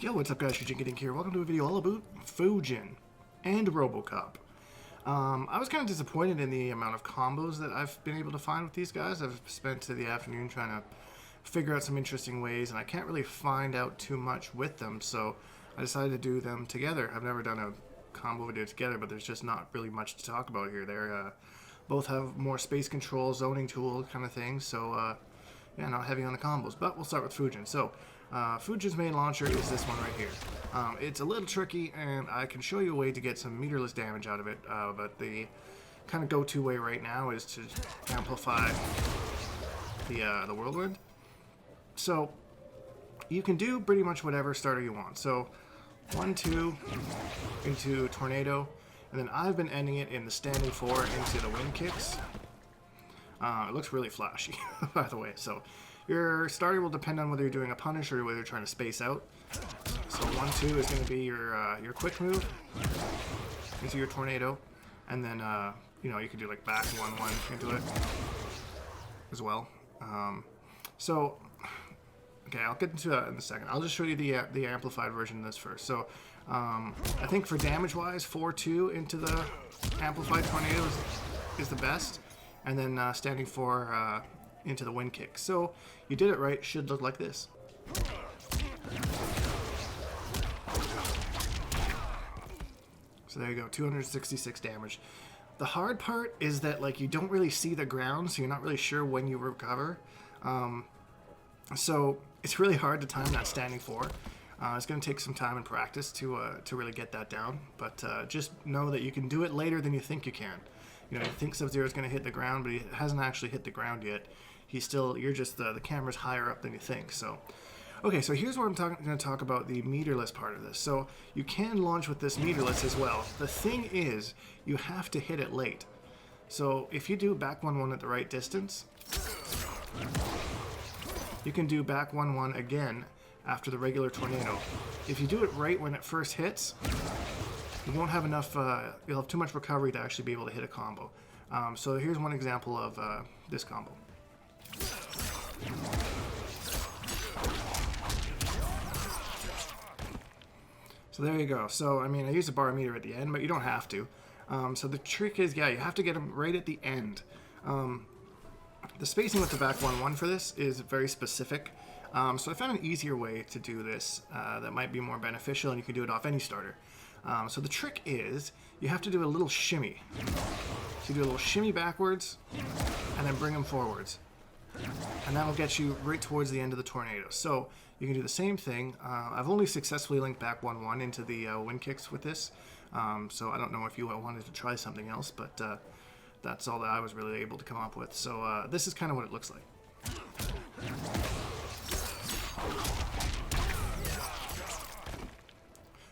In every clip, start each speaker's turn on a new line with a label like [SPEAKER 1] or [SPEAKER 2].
[SPEAKER 1] Yo, what's up guys, Shujinkydink here. Welcome to a video all about Fujin and Robocop. I was kind of disappointed in the amount of combos that I've been able to find with these guys. I've spent the afternoon trying to figure out some interesting ways, and I can't really find out too much with them, so I decided to do them together. I've never done a combo video together, but there's just not really much to talk about here. They're both have more space control, zoning tool kind of thing, so yeah, not heavy on the combos, but we'll start with Fujin. So, Fujin's main launcher is this one right here. It's a little tricky, and I can show you a way to get some meterless damage out of it, but the kind of go-to way right now is to amplify the whirlwind. So, you can do pretty much whatever starter you want. So, 1-2 into tornado, and then I've been ending it in the standing 4 into the wind kicks. It looks really flashy, by the way. So your starter will depend on whether you're doing a punish or whether you're trying to space out. So 1-2 is going to be your quick move into your tornado, and then you know, you could do like back 1-1 into it as well. So okay, I'll get into that in a second. I'll just show you the amplified version of this first. So I think for damage wise, 4-2 into the amplified tornado is the best. And then standing 4 into the wind kick. So you did it right. It should look like this. So there you go, 266 damage. The hard part is that like you don't really see the ground, so you're not really sure when you recover. So it's really hard to time that standing 4. It's going to take some time and practice to really get that down. But just know that you can do it later than you think you can. You know, you think Sub-Zero is going to hit the ground, but he hasn't actually hit the ground yet. He's still, you're just, the camera's higher up than you think. So, okay, so here's where I'm going to talk about the meterless part of this. So, you can launch with this meterless as well. The thing is, you have to hit it late. So, if you do back 1-1 at the right distance, you can do back 1-1 again after the regular tornado. If you do it right when it first hits, you won't have enough, you'll have too much recovery to actually be able to hit a combo. So here's one example of this combo. So there you go. So, I mean, I use a bar meter at the end, but you don't have to. So the trick is, yeah, you have to get them right at the end. The spacing with the back 1-1 for this is very specific. So I found an easier way to do this that might be more beneficial, and you can do it off any starter. So the trick is, you have to do a little shimmy. So you do a little shimmy backwards, and then bring them forwards. And that'll get you right towards the end of the tornado. So you can do the same thing. I've only successfully linked back 1-1 into the wind kicks with this. So I don't know if you wanted to try something else, but that's all that I was really able to come up with. So this is kind of what it looks like.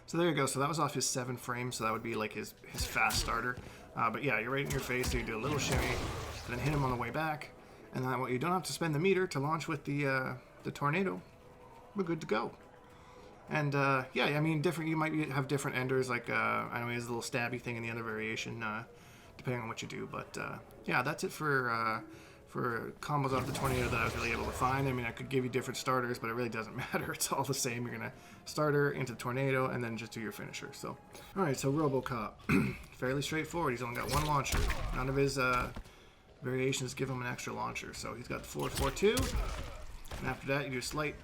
[SPEAKER 1] So there you go. So that was off his 7 frames. So that would be like his fast starter. But yeah, you're right in your face. So you do a little shimmy, and then hit him on the way back. And then you don't have to spend the meter to launch with the tornado. We're good to go. And yeah, I mean, you might have different enders. Like I know he has a little stabby thing in the other variation, depending on what you do. But yeah, that's it for combos off the tornado that I was really able to find. I mean, I could give you different starters, but it really doesn't matter. It's all the same. You're gonna starter into the tornado and then just do your finisher. So, all right. So Robocop, fairly straightforward. He's only got 1 launcher. None of his variations give him an extra launcher. So he's got 4-4-2, and after that you do a slight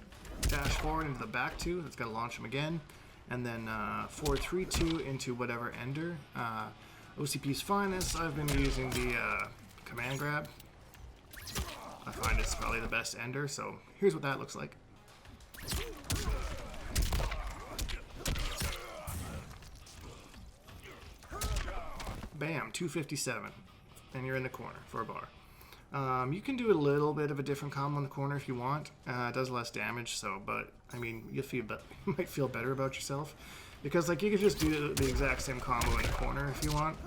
[SPEAKER 1] dash forward into the back 2. That's gonna launch him again, and then 4-3-2 into whatever ender. OCP's finest. I've been using the command grab. I find it's probably the best ender, so here's what that looks like. Bam, 257, and you're in the corner for a bar. You can do a little bit of a different combo in the corner if you want. It does less damage, so, but I mean, you might feel better about yourself, because like you could just do the exact same combo in the corner if you want.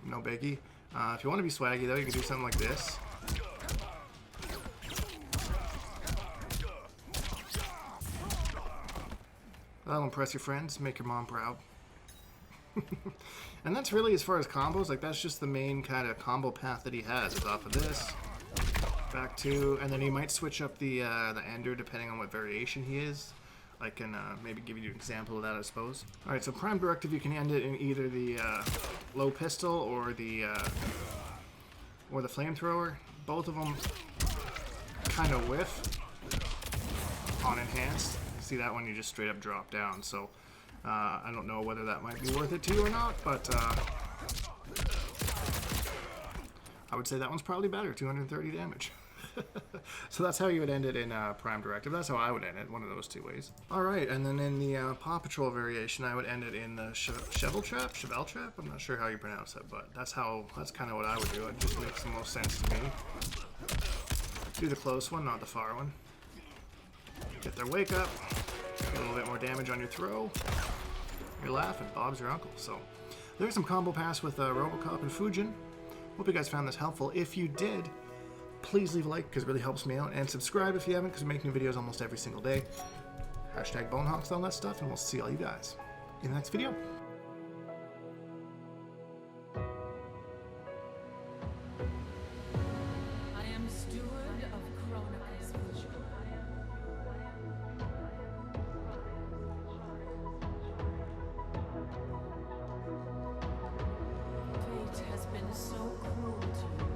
[SPEAKER 1] No biggie. If you want to be swaggy, though, you can do something like this. That'll impress your friends, make your mom proud. And that's really, as far as combos, like that's just the main kind of combo path that he has, is off of this. Back to, and then you might switch up the ender depending on what variation he is. I can maybe give you an example of that, I suppose. All right, so prime directive, you can end it in either the low pistol or the flamethrower. Both of them kind of whiff on enhanced. See that one, you just straight up drop down. So I don't know whether that might be worth it to you or not, but I would say that one's probably better, 230 damage. So that's how you would end it in Prime Directive. That's how I would end it, one of those two ways. Alright, and then in the Paw Patrol variation, I would end it in the Chevel Trap? I'm not sure how you pronounce it, but that's kind of what I would do. It just makes the most sense to me. Do the close one, not the far one. Get their wake up, get a little bit more damage on your throw. You're laughing, Bob's your uncle. So there's some combo pass with Robocop and Fujin. Hope you guys found this helpful. If you did, please leave a like because it really helps me out, and subscribe if you haven't because we make new videos almost every single day. Hashtag Bonehawks, all that stuff, and we'll see all you guys in the next video.